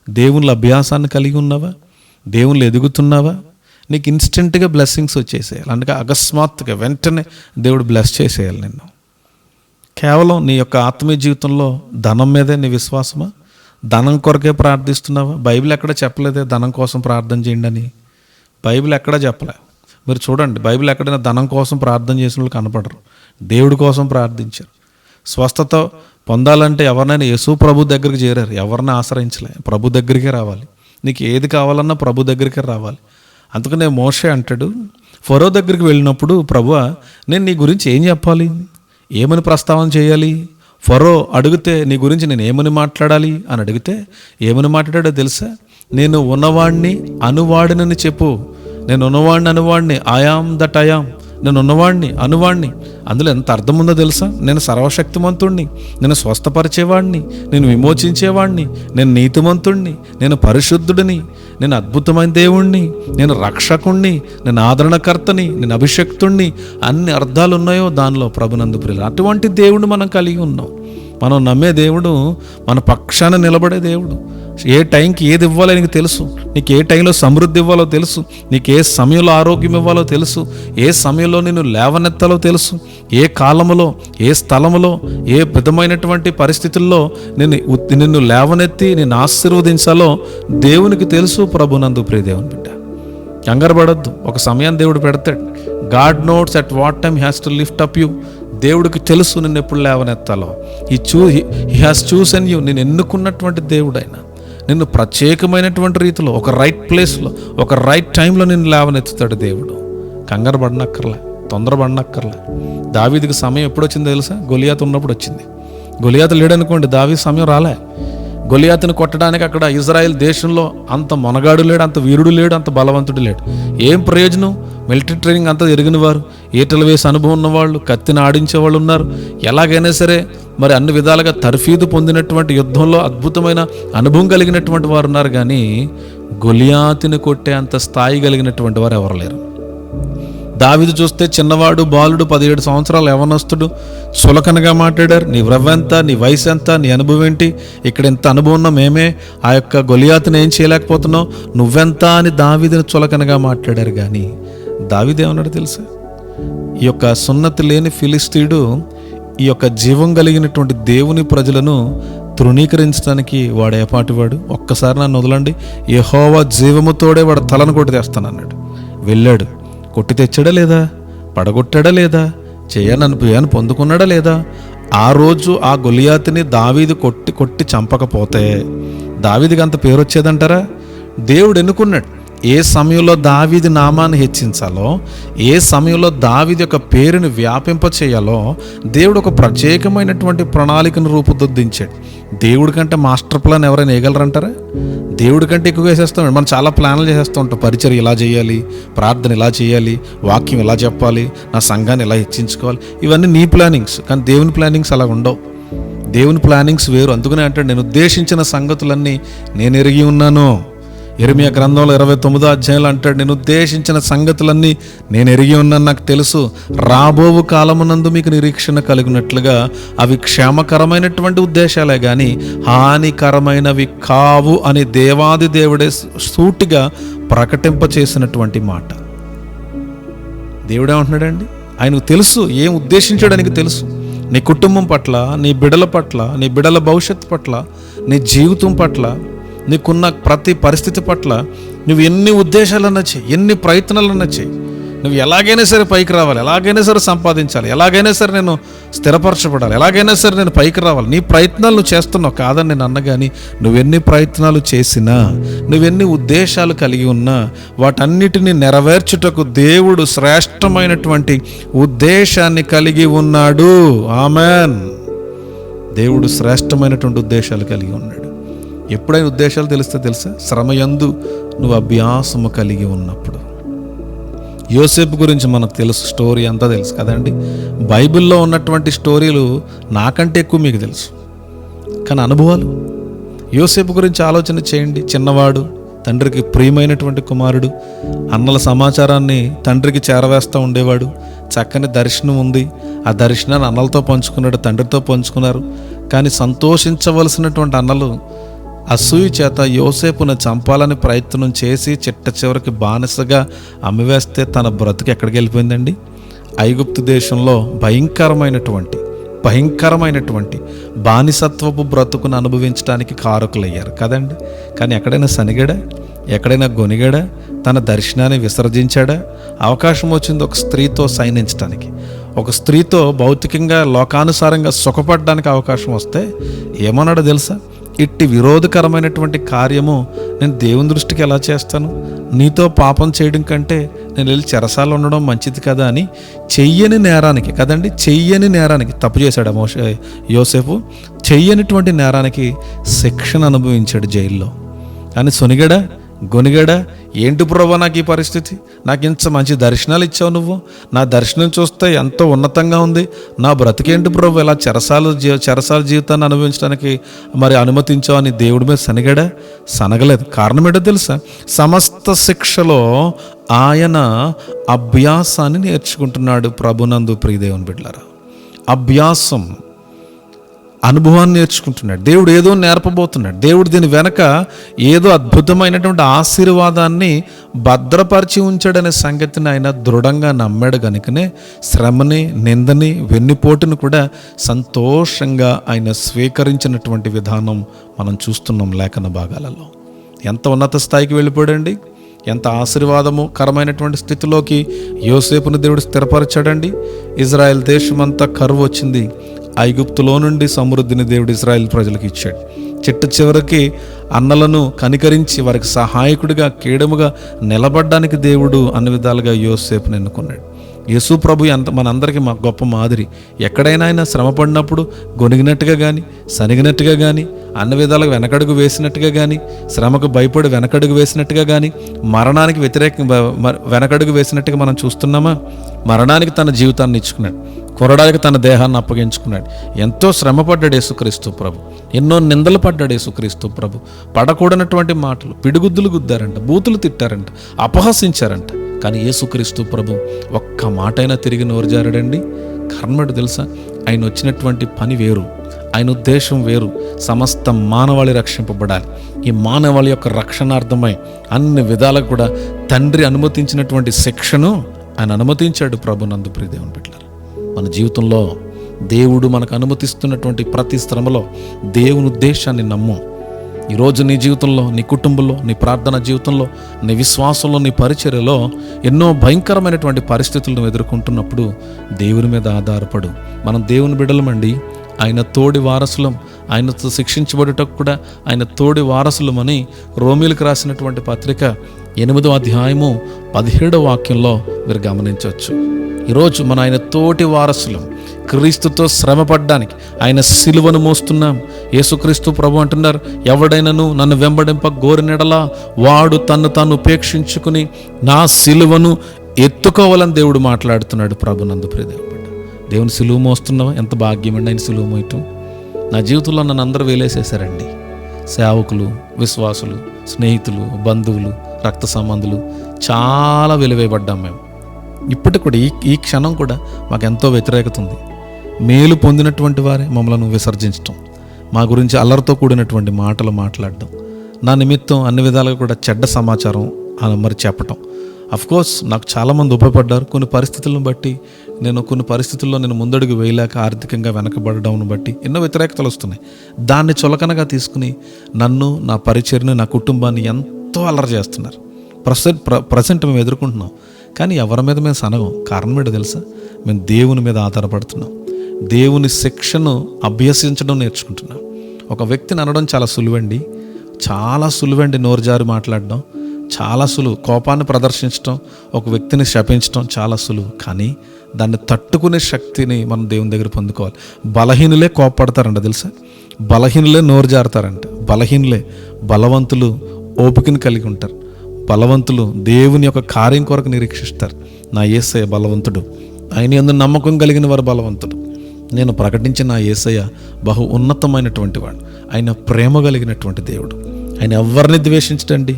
దేవుళ్ళ అభ్యాసాన్ని కలిగి ఉన్నావా? దేవుళ్ళు ఎదుగుతున్నావా? నీకు ఇన్స్టెంట్గా బ్లెస్సింగ్స్ వచ్చేసేయాలి. అందుకే అకస్మాత్తుగా వెంటనే దేవుడు బ్లెస్ చేసేయాలి నిన్ను. కేవలం నీ యొక్క ఆత్మీయ జీవితంలో ధనం మీదే నీ విశ్వాసమా? ధనం కొరకే ప్రార్థిస్తున్నావా? బైబిల్ ఎక్కడ చెప్పలేదే ధనం కోసం ప్రార్థన చేయండి అని. బైబిల్ ఎక్కడా చెప్పలే. మీరు చూడండి, బైబిల్ ఎక్కడైనా ధనం కోసం ప్రార్థన చేసిన వాళ్ళు కనపడరు. దేవుడి కోసం ప్రార్థించారు. స్వస్థత పొందాలంటే ఎవరినైనా యేసు ప్రభు దగ్గరికి చేరారు, ఎవరిని ఆశ్రయించలే, ప్రభు దగ్గరికే రావాలి. నీకు ఏది కావాలన్నా ప్రభు దగ్గరికే రావాలి. అందుకనే మోషే అంటాడు, ఫరో దగ్గరికి వెళ్ళినప్పుడు ప్రభువా నేను నీ గురించి ఏం చెప్పాలి, ఏమని ప్రస్తావన చేయాలి? ఫరో అడిగితే నీ గురించి నేను ఏమని మాట్లాడాలి అని అడిగితే ఏమని మాట్లాడాడో తెలుసా? నేను ఉన్నవాడిని అనువాడినని చెప్పు. నేను ఉన్నవాడిని అనువాడిని, ఐయామ్ దట్ ఐయామ్. నేను ఉన్నవాడిని అనువాడిని. అందులో ఎంత అర్థం ఉందో తెలుసా? నేను సర్వశక్తిమంతుణ్ణి, నేను స్వస్థపరిచేవాడిని, నేను విమోచించేవాడిని, నేను నీతిమంతుణ్ణి, నేను పరిశుద్ధుడిని, నేను అద్భుతమైన దేవుణ్ణి, నేను రక్షకుణ్ణి, నేను ఆదరణకర్తని, నేను అభిషక్తుణ్ణి. అన్ని అర్థాలు ఉన్నాయో దానిలో ప్రభునందు ప్రియులు. అటువంటి దేవుడిని మనం కలిగి ఉన్నాం. మనం నమ్మే దేవుడు మన పక్షాన నిలబడే దేవుడు. ఏ టైంకి ఏది ఇవ్వాలో నీకు తెలుసు. నీకు ఏ టైంలో సమృద్ధి ఇవ్వాలో తెలుసు. నీకు ఏ సమయంలో ఆరోగ్యం ఇవ్వాలో తెలుసు. ఏ సమయంలో నిన్ను లేవనెత్తాలో తెలుసు. ఏ కాలములో, ఏ స్థలములో, ఏ విధమైనటువంటి పరిస్థితుల్లో నిన్ను లేవనెత్తి నిన్ను ఆశీర్వదించాలో దేవునికి తెలుసు. ప్రభునందు ప్రియ దేవుని బిడ్డ, కంగారు పడొద్దు. ఒక సమయం దేవుడు పెడతాడు. God notes at what time has to lift up you. దేవుడికి తెలుసు నిన్ను ఎప్పుడు లేవనెత్తాలో. He has chosen you. నేను ఎన్నుకున్నటువంటి దేవుడైనా నిన్ను ప్రత్యేకమైనటువంటి రీతిలో ఒక రైట్ ప్లేస్లో ఒక రైట్ టైంలో నిన్ను లేవనెత్తుతాడు దేవుడు. కంగారు పడనక్కర్లే, తొందరపడనక్కర్లే. దావీదుకి సమయం ఎప్పుడు వచ్చిందో తెలుసా? గొలియాతు ఉన్నప్పుడు వచ్చింది. గొలియాతు లేడనుకోండి, దావీదు సమయం రాలే. గొలియాతుని కొట్టడానికి అక్కడ ఇజ్రాయెల్ దేశంలో అంత మొనగాడు లేడు, అంత వీరుడు లేడు, అంత బలవంతుడు లేడు. ఏం ప్రయోజనం? మిలిటరీ ట్రైనింగ్ అంతా ఎరిగిన వారు, ఈటలు వేసి అనుభవం ఉన్నవాళ్ళు, కత్తిని ఆడించేవాళ్ళు ఉన్నారు. ఎలాగైనా సరే మరి అన్ని విధాలుగా తర్ఫీదు పొందినటువంటి యుద్ధంలో అద్భుతమైన అనుభవం కలిగినటువంటి వారు ఉన్నారు. కానీ గొలియాతుని కొట్టే అంత స్థాయి కలిగినటువంటి వారు ఎవరు లేరు. దావీదు చూస్తే చిన్నవాడు, బాలుడు, 17 సంవత్సరాలు యవ్వనస్తుడు, చులకనగా మాట్లాడారు. నీ వ్రవ్వెంత, నీ వయసు ఎంత, నీ అనుభవం ఏంటి, ఇక్కడ ఎంత అనుభవం ఉన్నా మేమే ఆ యొక్క గొలియాతుని ఏం చేయలేకపోతున్నావు, నువ్వెంత అని దావీదుని చులకనగా మాట్లాడారు. కానీ దావీదు ఏమన్నాడు తెలుసా? ఈ యొక్క సున్నతి లేని ఫిలిస్తీయుడు ఈ యొక్క జీవం కలిగినటువంటి దేవుని ప్రజలను తృణీకరించడానికి వాడు ఏపాటివాడు. ఒక్కసారి నన్ను వదలండి, యెహోవా జీవముతోడే వాడు తలను కొట్టి తెస్తానన్నాడు. వెళ్ళాడు, కొట్టి తెచ్చాడా లేదా? పడగొట్టాడా లేదా? చేయనని పొందుకున్నాడా లేదా? ఆ రోజు ఆ గొలియాతుని దావీదు కొట్టి చంపకపోతే దావీదుకి అంత పేరు వచ్చేదంటారా? దేవుడు ఎన్నుకున్నాడు. ఏ సమయంలో దావీదు నామాన్ని హెచ్చించాలో, ఏ సమయంలో దావీదు యొక్క పేరుని వ్యాపింప చేయాలో దేవుడు ఒక ప్రత్యేకమైనటువంటి ప్రణాళికను రూపుదిద్దించాడు. దేవుడి కంటే మాస్టర్ ప్లాన్ ఎవరైనా వేయగలరంటారా? దేవుడి కంటే ఎక్కువ వేసేస్తాం. మనం చాలా ప్లాన్లు చేసేస్తూ ఉంటాం. పరిచర్య ఇలా చేయాలి, ప్రార్థన ఇలా చేయాలి, వాక్యం ఇలా చెప్పాలి, నా సంఘాన్ని ఇలా హెచ్చించుకోవాలి. ఇవన్నీ నీ ప్లానింగ్స్. కానీ దేవుని ప్లానింగ్స్ అలా ఉండవు. దేవుని ప్లానింగ్స్ వేరు. అందుకనే అంటే నేను ఉద్దేశించిన సంగతులన్నీ నేను ఎరిగి ఉన్నాను. యెరెమీయా గ్రంథంలో 29వ అధ్యాయంలో అంటాడు, నేను ఉద్దేశించిన సంగతులన్నీ నేను ఎరిగి ఉన్నాను, నాకు తెలుసు. రాబోవు కాలమునందు మీకు నిరీక్షణ కలిగినట్లుగా అవి క్షేమకరమైనటువంటి ఉద్దేశాలే కానీ హానికరమైనవి కావు అని దేవాది దేవుడే సూటిగా ప్రకటింపచేసినటువంటి మాట. దేవుడేమంటున్నాడండి? ఆయనకు తెలుసు ఏం ఉద్దేశించడానికి తెలుసు. నీ కుటుంబం పట్ల, నీ బిడ్డల పట్ల, నీ బిడ్డల భవిష్యత్తు పట్ల, నీ జీవితం పట్ల, నీకున్న ప్రతి పరిస్థితి పట్ల నువ్వు ఎన్ని ఉద్దేశాలన్నా చెయ్యి, ఎన్ని ప్రయత్నాలన్నా చెయ్యి. నువ్వు ఎలాగైనా సరే పైకి రావాలి, ఎలాగైనా సరే సంపాదించాలి, ఎలాగైనా సరే నేను స్థిరపరచబడాలి, ఎలాగైనా సరే నేను పైకి రావాలి. నీ ప్రయత్నాలు నువ్వు చేస్తున్నావు కాదని నేను అన్నగాని, నువ్వెన్ని ప్రయత్నాలు చేసినా, నువ్వెన్ని ఉద్దేశాలు కలిగి ఉన్నా వాటన్నిటిని నెరవేర్చుటకు దేవుడు శ్రేష్టమైనటువంటి ఉద్దేశాన్ని కలిగి ఉన్నాడు. ఆమెన్. దేవుడు శ్రేష్టమైనటువంటి ఉద్దేశాలు కలిగి ఉన్నాడు. ఎప్పుడైనా ఉద్దేశాలు తెలుసా? శ్రమయందు నువ్వు అభ్యాసము కలిగి ఉన్నప్పుడు. యోసేపు గురించి మనకు తెలుసు, స్టోరీ అంతా తెలుసు కదండి. బైబిల్లో ఉన్నటువంటి స్టోరీలు నాకంటే ఎక్కువ మీకు తెలుసు. కానీ అనుభవాలు, యోసేపు గురించి ఆలోచన చేయండి. చిన్నవాడు, తండ్రికి ప్రియమైనటువంటి కుమారుడు, అన్నల సమాచారాన్ని తండ్రికి చేరవేస్తూ ఉండేవాడు. చక్కని దర్శనం ఉంది, ఆ దర్శనాన్ని అన్నలతో పంచుకున్నాడు, తండ్రితో పంచుకున్నారు. కానీ సంతోషించవలసినటువంటి అన్నలు అసూయ చేత యోసేపును చంపాలని ప్రయత్నం చేసి చిట్ట చివరికి బానిసగా అమ్మివేస్తే తన బ్రతుకు ఎక్కడికి వెళ్ళిపోయిందండి? ఐగుప్తు దేశంలో భయంకరమైనటువంటి బానిసత్వపు బ్రతుకును అనుభవించడానికి కారకులయ్యారు కదండి. కానీ ఎక్కడైనా సనిగాడా? ఎక్కడైనా గొనిగాడా? తన దర్శనాన్ని విసర్జించాడా? అవకాశం వచ్చింది ఒక స్త్రీతో సైనించడానికి, ఒక స్త్రీతో భౌతికంగా లోకానుసారంగా సుఖపడడానికి అవకాశం వస్తే ఏమన్నాడో తెలుసా? ఇట్టి విరోధకరమైనటువంటి కార్యము నేను దేవుని దృష్టికి ఎలా చేస్తాను? నీతో పాపం చేయడం కంటే నేను వెళ్ళి చెరసాలు ఉండడం మంచిది కదా అని చెయ్యని నేరానికి కదండి, చెయ్యని నేరానికి తప్పు చేశాడు యోసేపు. చెయ్యనిటువంటి నేరానికి శిక్షణ అనుభవించాడు జైల్లో. కానీ సొనిగడా గొనిగడా, ఏంటి ప్రభు నాకు ఈ పరిస్థితి, నాకు ఇంత మంచి దర్శనాలు ఇచ్చావు నువ్వు, నా దర్శనం చూస్తే ఎంతో ఉన్నతంగా ఉంది, నా బ్రతికేంటి ప్రభు ఇలా చెరసాల జీవితాన్ని అనుభవించడానికి మరి అనుమతించావు అని దేవుడి మీద సనగలేదు. కారణం ఏంటో తెలుసా? సమస్త శిక్షలో ఆయన అభ్యాసాన్ని నేర్చుకుంటున్నాడు. ప్రభునందు ప్రియదేవుని బిడ్డలారా, అభ్యాసం, అనుభవాన్ని నేర్చుకుంటున్నాడు. దేవుడు ఏదో నేర్పబోతున్నాడు. దేవుడు దీని వెనక ఏదో అద్భుతమైనటువంటి ఆశీర్వాదాన్ని భద్రపరిచి ఉంచాడనే సంగతిని ఆయన దృఢంగా నమ్మాడు కనుకనే శ్రమని, నిందని, వెన్నుపోటును కూడా సంతోషంగా ఆయన స్వీకరించినటువంటి విధానం మనం చూస్తున్నాం లేఖన భాగాలలో. ఎంత ఉన్నత స్థాయికి వెళ్ళిపోయాడండి, ఎంత ఆశీర్వాదము కరమైనటువంటి స్థితిలోకి యోసేపును దేవుడు స్థిరపరచాడండి. ఇజ్రాయెల్ దేశమంతా కరువు వచ్చింది. ఐగుప్తులో నుండి సమృద్ధిని దేవుడు ఇజ్రాయెల్ ప్రజలకు ఇచ్చాడు. చిట్ట చివరికి అన్నలను కనికరించి వారికి సహాయకుడిగా, కేడముగా నిలబడ్డానికి దేవుడు అన్ని విధాలుగా యోసేపుని ఎన్నుకున్నాడు. యేసు ప్రభు మనందరికీ గొప్ప మాదిరి. ఎక్కడైనా ఆయన శ్రమ పడినప్పుడు గొనిగినట్టుగా కానీ, సనిగినట్టుగా కానీ, అన్ని విధాలుగా వెనకడుగు వేసినట్టుగా కానీ, శ్రమకు భయపడి వెనకడుగు వేసినట్టుగా కానీ, మరణానికి వ్యతిరేకంగా వెనకడుగు వేసినట్టుగా మనం చూస్తున్నామా? మరణానికి తన జీవితాన్ని ఇచ్చుకున్నాడు, కొరడానికి తన దేహాన్ని అప్పగించుకున్నాడు. ఎంతో శ్రమపడ్డాడు యేసుక్రీస్తు ప్రభు, ఎన్నో నిందలు పడ్డాడు యేసుక్రీస్తు ప్రభు. పడకూడనటువంటి మాటలు, పిడిగుద్దులు గుద్దారంట, బూతులు తిట్టారంట, అపహసించారంట. కానీ యేసుక్రీస్తు ప్రభు ఒక్క మాటైనా తిరిగి నోరు జారాడండి. కర్మడు తెలుసా? ఆయన వచ్చినటువంటి పని వేరు, ఆయన ఉద్దేశం వేరు. సమస్త మానవాళి రక్షింపబడాలి. ఈ మానవాళి యొక్క రక్షణార్థమై అన్ని విధాలకు కూడా తండ్రి అనుమతించినటువంటి శిక్షను ఆయన అనుమతించాడు. ప్రభునందు ప్రియదేవుని బిడ్డలారా, మన జీవితంలో దేవుడు మనకు అనుమతిస్తున్నటువంటి ప్రతి శ్రమలో దేవుని ఉద్దేశాన్ని నమ్ము. ఈరోజు నీ జీవితంలో, నీ కుటుంబంలో, నీ ప్రార్థన జీవితంలో, నీ విశ్వాసంలో, నీ పరిచర్యలో ఎన్నో భయంకరమైనటువంటి పరిస్థితులను ఎదుర్కొంటున్నప్పుడు దేవుని మీద ఆధారపడు. మనం దేవుని బిడ్డలమండి, ఆయన తోడి వారసులం. ఆయనతో శిక్షించబడుటకు కూడా ఆయన తోడి వారసులమని రోమీలకు రాసినటువంటి పత్రిక 8వ అధ్యాయము 17వ వాక్యంలో మీరు గమనించవచ్చు. ఈరోజు మన ఆయన తోటి వారసులం. క్రీస్తుతో శ్రమపడ్డానికి ఆయన సిలువను మోస్తున్నాం. యేసుక్రీస్తు ప్రభు అంటున్నారు, ఎవడైనను నన్ను వెంబడింప గోరినెడలా వాడు తన్ను తాను ఉపేక్షించుకుని నా సిలువను ఎత్తుకోవాలని దేవుడు మాట్లాడుతున్నాడు. ప్రభునందు ప్రియదేవుడు, దేవుని సిలువ మోస్తున్నావా? ఎంత భాగ్యం అండి ఆయన సిలువ మోయటం. నా జీవితంలో నన్ను అందరూ వేలేసేశారండి. సేవకులు, విశ్వాసులు, స్నేహితులు, బంధువులు, రక్త సంబంధులు చాలా వెలువేయబడ్డాం మేము. ఇప్పటికి కూడా ఈ క్షణం కూడా మాకు ఎంతో వ్యతిరేకత ఉంది. మేలు పొందినటువంటి వారే మమ్మల్ని విసర్జించటం, మా గురించి అల్లరితో కూడినటువంటి మాటలు మాట్లాడడం, నా నిమిత్తం అన్ని విధాలుగా కూడా చెడ్డ సమాచారం మరి చెప్పటం. అఫ్కోర్స్ నాకు చాలామంది ఉపయోగపడ్డారు. కొన్ని పరిస్థితులను బట్టి కొన్ని పరిస్థితుల్లో నేను ముందడుగు వేయలేక ఆర్థికంగా వెనకబడడం బట్టి ఎన్నో వ్యతిరేకతలు వస్తున్నాయి. దాన్ని చులకనగా తీసుకుని నన్ను, నా పరిచర్ని, నా కుటుంబాన్ని ఎంతో అల్లరి చేస్తున్నారు. ప్రజెంట్ మేము ఎదుర్కొంటున్నాం. కానీ ఎవరి మీద మేము సనగం. కారణం ఏంటో తెలుసా? మేము దేవుని మీద ఆధారపడుతున్నాం. దేవుని శిక్షను అభ్యసించడం నేర్చుకుంటున్నాం. ఒక వ్యక్తిని అనడం చాలా సులువండి, చాలా సులువండి. నోరు జారి మాట్లాడడం చాలా సులువు. కోపాన్ని ప్రదర్శించడం, ఒక వ్యక్తిని శపించడం చాలా సులువు. కానీ దాన్ని తట్టుకునే శక్తిని మనం దేవుని దగ్గర పొందుకోవాలి. బలహీనులే కోపపడతారంట తెలుసా? బలహీనులే నోరు జారుతారంట. బలహీనులే. బలవంతులు ఓపికను కలిగి ఉంటారు. బలవంతులు దేవుని యొక్క కార్యం కొరకు నిరీక్షిస్తారు. నా యేసయ్య బలవంతుడు, ఆయన యందు నమ్మకం కలిగిన వారు బలవంతుడు. నేను ప్రకటించిన నా యేసయ్య బహు ఉన్నతమైనటువంటి వాడు. ఆయన ప్రేమ కలిగినటువంటి దేవుడు. ఆయన ఎవరిని ద్వేషించడండి,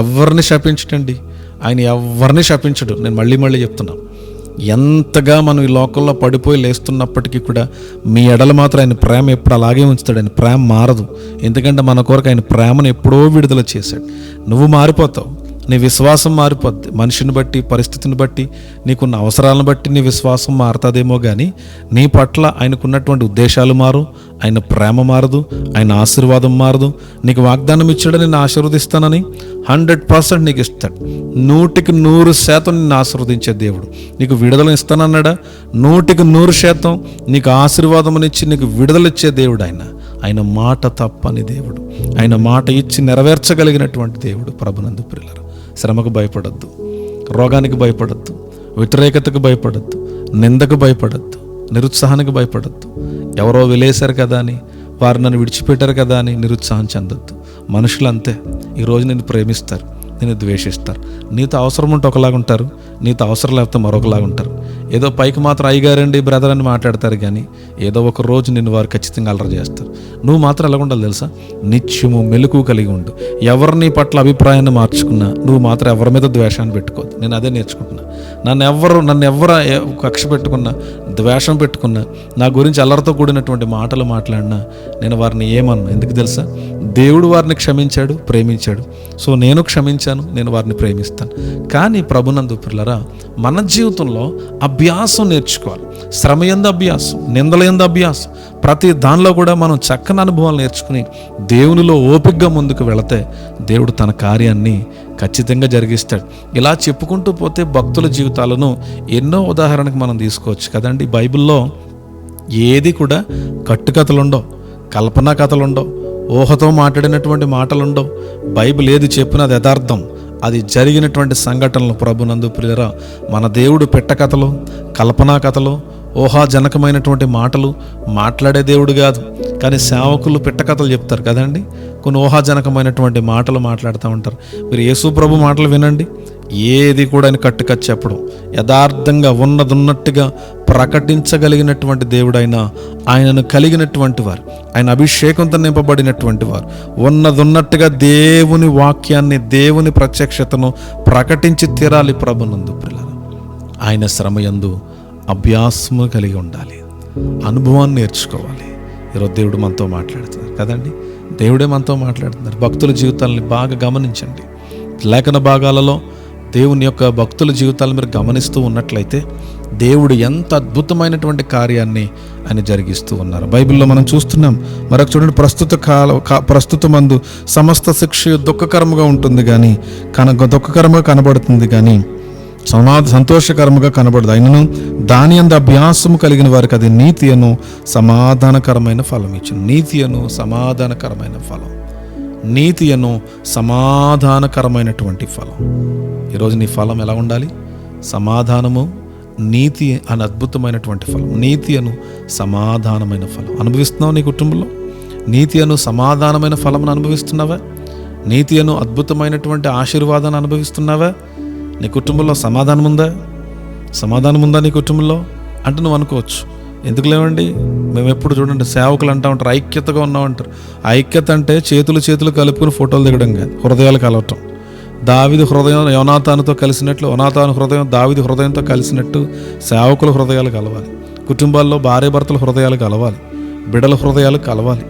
ఎవరిని శపించడండి. ఆయన ఎవరిని శపించడు. నేను మళ్ళీ చెప్తున్నాను, ఎంతగా మనం ఈ లోకంలో పడిపోయి లేస్తున్నప్పటికీ కూడా మీ ఎడల మాత్రం ఆయన ప్రేమ ఎప్పుడు అలాగే ఉంచుతాడు. ఆయన ప్రేమ మారదు. ఎందుకంటే మన కొరకు ఆయన ప్రేమను ఎప్పుడో విడుదల చేశాడు. నువ్వు మారిపోతావు, నీ విశ్వాసం మారిపోద్ది. మనిషిని బట్టి, పరిస్థితిని బట్టి, నీకున్న అవసరాలను బట్టి నీ విశ్వాసం మారుతుందేమో కానీ నీ పట్ల ఆయనకున్నటువంటి ఉద్దేశాలు మారు, ఆయన ప్రేమ మారదు, ఆయన ఆశీర్వాదం మారదు. నీకు వాగ్దానం ఇచ్చాడు, నిన్ను ఆశీర్వదిస్తానని 100% నీకు ఇస్తాడు. 100% నిన్ను ఆశీర్వదించే దేవుడు. నీకు విడుదల ఇస్తానన్నాడా? 100% నీకు ఆశీర్వాదం ఇచ్చి నీకు విడుదల ఇచ్చే దేవుడు ఆయన. ఆయన మాట తప్పని దేవుడు, ఆయన మాట ఇచ్చి నెరవేర్చగలిగినటువంటి దేవుడు. ప్రభునందు ప్రియులారా, శ్రమకు భయపడద్దు, రోగానికి భయపడద్దు, వ్యతిరేకతకు భయపడద్దు, నిందకు భయపడద్దు, నిరుత్సాహానికి భయపడద్దు. ఎవరో వెలేశారు కదా అని, వారు నన్ను విడిచిపెట్టారు కదా అని నిరుత్సాహం చెందొద్దు. మనుషులు అంతే, ఈరోజు నిన్ను ప్రేమిస్తారు, నిన్ను ద్వేషిస్తారు. నీతో అవసరం ఉంటే ఒకలాగా ఉంటారు, నీతో అవసరం లేకపోతే మరొకలాగా ఉంటారు. ఏదో పైకి మాత్రం అయ్యగారండి బ్రదర్ అని మాట్లాడతారు, కానీ ఏదో ఒక రోజు నిన్ను వారు ఖచ్చితంగా అల్లరి చేస్తారు. నువ్వు మాత్రం ఎలా ఉండాలి తెలుసా? నిత్యము మెలకువ కలిగి ఉండు. ఎవరు నీ పట్ల అభిప్రాయాన్ని మార్చుకున్నా నువ్వు మాత్రం ఎవరి మీద ద్వేషాన్ని పెట్టుకోవద్దు. నేను అదే నేర్చుకుంటున్నా. నన్ను ఎవరు కక్ష పెట్టుకున్నా, ద్వేషం పెట్టుకున్నా, నా గురించి అల్లరితో కూడినటువంటి మాటలు మాట్లాడినా నేను వారిని ఏమన్నా. ఎందుకు తెలుసా? దేవుడు వారిని క్షమించాడు, ప్రేమించాడు. సో నేను క్షమించాను, నేను వారిని ప్రేమిస్తాను. కానీ ప్రభునందు ప్రియులారా, మన జీవితంలో అభ్యాసం నేర్చుకోవాలి. శ్రమ యందు అభ్యాసం, నిందల యందు అభ్యాసం, ప్రతి దానిలో కూడా మనం చక్కని అనుభవాలు నేర్చుకుని దేవునిలో ఓపికగా ముందుకు వెళితే దేవుడు తన కార్యాన్ని ఖచ్చితంగా జరిగిస్తాడు. ఇలా చెప్పుకుంటూ పోతే భక్తుల జీవితాలను ఎన్నో ఉదాహరణకు మనం తీసుకోవచ్చు కదండి. బైబిల్లో ఏది కూడా కట్టుకథలుండవు, కల్పనా కథలుండవు, ఊహతో మాట్లాడినటువంటి మాటలుండవు. బైబిల్ ఏది చెప్పినా అది యథార్థం, అది జరిగినటువంటి సంఘటనలు. ప్రభునందు ప్రియులారా, మన దేవుడు పెట్టకథలు, కల్పనా కథలు, ఊహాజనకమైనటువంటి మాటలు మాట్లాడే దేవుడు కాదు. కానీ సేవకులు పెట్టకథలు చెప్తారు కదండి, కొన్ని ఊహాజనకమైనటువంటి మాటలు మాట్లాడుతూ ఉంటారు. మీరు యేసు ప్రభు మాటలు వినండి, ఏది కూడా ఆయన కట్టుకథ చెప్పడం, యథార్థంగా ఉన్నట్టుగా ప్రకటించగలిగినటువంటి దేవుడైనా, ఆయనను కలిగినటువంటి వారు, ఆయన అభిషేకంతో నింపబడినటువంటి వారు ఉన్నట్టుగా దేవుని వాక్యాన్ని, దేవుని ప్రత్యక్షతను ప్రకటించి తీరాలి. ప్రభునందు ప్రియులారా, ఆయన శ్రమయందు అభ్యాసము కలిగి ఉండాలి, అనుభవాన్ని నేర్చుకోవాలి. ఈరోజు దేవుడు మనతో మాట్లాడుతున్నారు కదండి, దేవుడే మనతో మాట్లాడుతున్నారు. భక్తుల జీవితాలని బాగా గమనించండి. లేఖన భాగాలలో దేవుని యొక్క భక్తుల జీవితాలను మీరు గమనిస్తూ ఉన్నట్లయితే దేవుడు ఎంత అద్భుతమైనటువంటి కార్యాన్ని ఆయన జరిగిస్తూ ఉన్నారు. బైబిల్లో మనం చూస్తున్నాం. మరొక చూడండి, ప్రస్తుతమందు సమస్త శిక్ష దుఃఖకరముగా ఉంటుంది కానీ దుఃఖకరముగా కనబడుతుంది కానీ సంతోషకరముగా కనబడదు. అయినను దాని యందు అభ్యాసము కలిగిన వారికి అది నీతి అను సమాధానకరమైన ఫలం ఇచ్చును. నీతి అను సమాధానకరమైన ఫలం, నీతి అను సమాధానకరమైనటువంటి ఫలం. ఈరోజు నీ ఫలం ఎలా ఉండాలి? సమాధానము, నీతి అని అద్భుతమైనటువంటి ఫలం. నీతి అను సమాధానమైన ఫలం అనుభవిస్తున్నావు నీ కుటుంబంలో. నీతి అను సమాధానమైన ఫలం అనుభవిస్తున్నావా? నీతి అను అద్భుతమైనటువంటి ఆశీర్వాదాన్ని అనుభవిస్తున్నావా? నీ కుటుంబంలో సమాధానం ఉందా నీ కుటుంబంలో అంటే నువ్వు అనుకోవచ్చు, ఎందుకు లేవండి, మేము ఎప్పుడు చూడండి సేవకులు అంటూ ఉంటారు ఐక్యతగా ఉన్నామంటారు. ఐక్యత అంటే చేతులు కలుపుకుని ఫోటోలు దిగడం కాదు, హృదయాలు కలవటం. దావీదు హృదయం యోనాతానుతో కలిసినట్లు, యోనాతాను హృదయం దావీదు హృదయంతో కలిసినట్టు సేవకుల హృదయాలు కలవాలి. కుటుంబాల్లో భార్య భర్తల హృదయాలు కలవాలి, బిడ్డల హృదయాలు కలవాలి.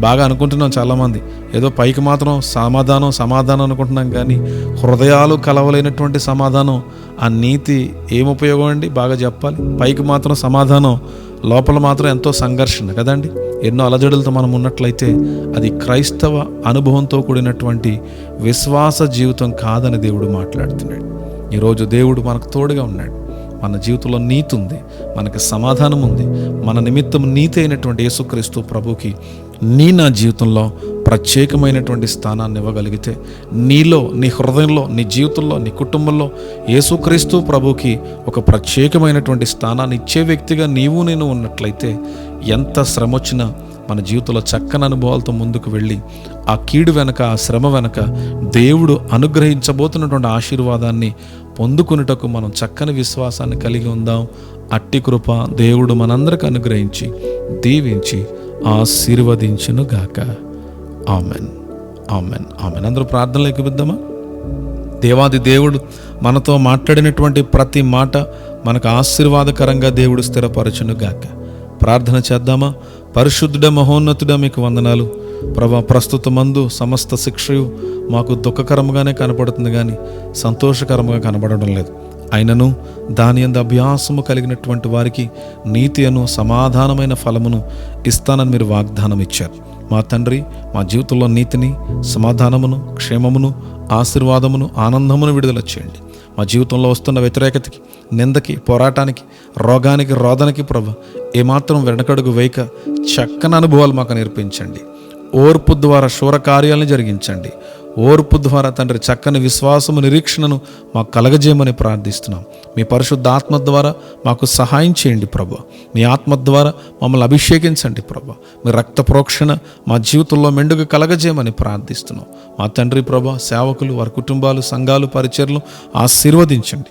బాగా అనుకుంటున్నాం చాలామంది, ఏదో పైకి మాత్రం సమాధానం అనుకుంటున్నాం, కానీ హృదయాలు కలవలేనటువంటి సమాధానం, ఆ నీతి ఏం ఉపయోగం అండి? బాగా చెప్పాలి. పైకి మాత్రం సమాధానం, లోపల మాత్రం ఎంతో సంఘర్షణ కదండి. ఎన్నో అలజడులతో మనం ఉన్నట్లయితే అది క్రైస్తవ అనుభవంతో కూడినటువంటి విశ్వాస జీవితం కాదని దేవుడు మాట్లాడుతున్నాడు. ఈరోజు దేవుడు మనకు తోడుగా ఉన్నాడు. మన జీవితంలో నీతి ఉంది, మనకి సమాధానం ఉంది. మన నిమిత్తం నీతి అయినటువంటి యేసుక్రీస్తు ప్రభుకి నా జీవితంలో ప్రత్యేకమైనటువంటి స్థానాన్ని ఇవ్వగలిగితే, నీలో, నీ హృదయంలో, నీ జీవితంలో, నీ కుటుంబంలో యేసుక్రీస్తు ప్రభుకి ఒక ప్రత్యేకమైనటువంటి స్థానాన్ని ఇచ్చే వ్యక్తిగా నేను ఉన్నట్లయితే, ఎంత శ్రమ వచ్చినా మన జీవితంలో చక్కని అనుభవాలతో ముందుకు వెళ్ళి ఆ కీడు వెనక, ఆ శ్రమ వెనక దేవుడు అనుగ్రహించబోతున్నటువంటి ఆశీర్వాదాన్ని పొందుకునేటకు మనం చక్కని విశ్వాసాన్ని కలిగి ఉందాం. అట్టి కృప దేవుడు మనందరికి అనుగ్రహించి దీవించి ఆశీర్వదించును గాక. Amen, amen, amen. అందరూ ప్రార్థనలు ఎక్కిద్దామా? దేవాది దేవుడు మనతో మాట్లాడినటువంటి ప్రతి మాట మనకు ఆశీర్వాదకరంగా దేవుడు స్థిరపరచును గాక. ప్రార్థన చేద్దామా? పరిశుద్ధుడ మహోన్నతుడ మీకు వందనాలు ప్రభా. ప్రస్తుతమందు సమస్త శిక్షయు మాకు దుఃఖకరముగానే కనపడుతుంది కానీ సంతోషకరముగా కనబడడం లేదు. అయినను దాని యందు అభ్యాసము కలిగినటువంటి వారికి నీతి అను సమాధానమైన ఫలమును ఇస్తానని మీరు వాగ్దానం ఇచ్చారు. మా తండ్రి, మా జీవితంలో నీతిని, సమాధానమును, క్షేమమును, ఆశీర్వాదమును, ఆనందమును విడుదల చేయండి. మా జీవితంలో వస్తున్న వ్యతిరేకతకి, నిందకి, పోరాటానికి, రోగానికి, రోదనకి ప్రభు ఏమాత్రం వెనకడుగు వేయక చక్కని అనుభవాలు మాకు నేర్పించండి. ఓర్పు ద్వారా శూర కార్యాలను జరిగించండి. ఓర్పు ద్వారా తండ్రి చక్కని విశ్వాసము, నిరీక్షణను మాకు కలగజేయమని ప్రార్థిస్తున్నాం. మీ పరిశుద్ధ ఆత్మ ద్వారా మాకు సహాయం చేయండి ప్రభు. మీ ఆత్మ ద్వారా మమ్మల్ని అభిషేకించండి ప్రభు. మీ రక్త ప్రోక్షణ మా జీవితంలో మెండుగా కలగజేయమని ప్రార్థిస్తున్నాం. మా తండ్రి ప్రభు, సేవకులు, వారి కుటుంబాలు, సంఘాలు, పరిచర్లు ఆశీర్వదించండి.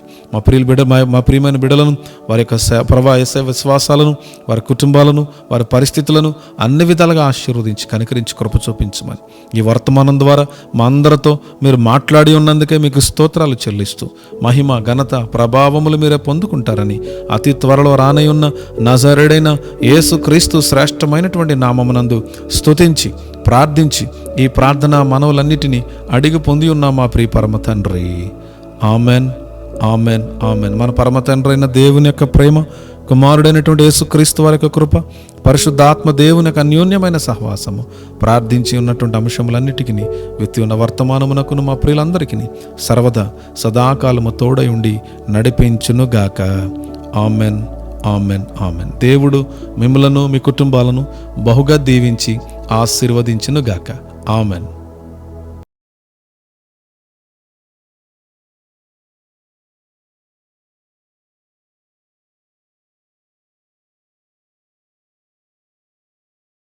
మా ప్రియమైన బిడ్డలను, వారి యొక్క ప్రభా యేసయ్య విశ్వాసాలను, వారి కుటుంబాలను, వారి పరిస్థితులను అన్ని విధాలుగా ఆశీర్వదించి కనికరించి కృప చూపించమని, ఈ వర్తమానం ద్వారా మా అందరితో మీరు మాట్లాడి ఉన్నందుకే మీకు స్తోత్రాలు చెల్లిస్తూ మహిమ, ఘనత, ప్రభావములు మీరే పొందుకుంటారని అతి త్వరలో రానయ్యున్న నజరేయుడైన యేసు క్రీస్తు శ్రేష్టమైనటువంటి నామమునందు స్తుతించి ప్రార్థించి ఈ ప్రార్థన మనవులన్నిటినీ అడిగి పొంది ఉన్న మా ప్రియ పరమ తండ్రి. Amen, amen, amen. మన పరమ తండ్రి అయిన దేవుని యొక్క ప్రేమ, కుమారుడైనటువంటి యేసుక్రీస్తు వారి యొక్క కృప, పరిశుద్ధాత్మ దేవుని యొక్క అన్యోన్యమైన సహవాసము, ప్రార్థించి ఉన్నటువంటి అంశములన్నిటికీ వ్యక్తి ఉన్న వర్తమానమునకును మా ప్రియులందరికీ సర్వదా సదాకాలము తోడై ఉండి నడిపించునుగాక. Amen, amen, amen. దేవుడు మిమ్మలను, మీ కుటుంబాలను బహుగా దీవించి ఆశీర్వదించునుగాక. ఆమెన్.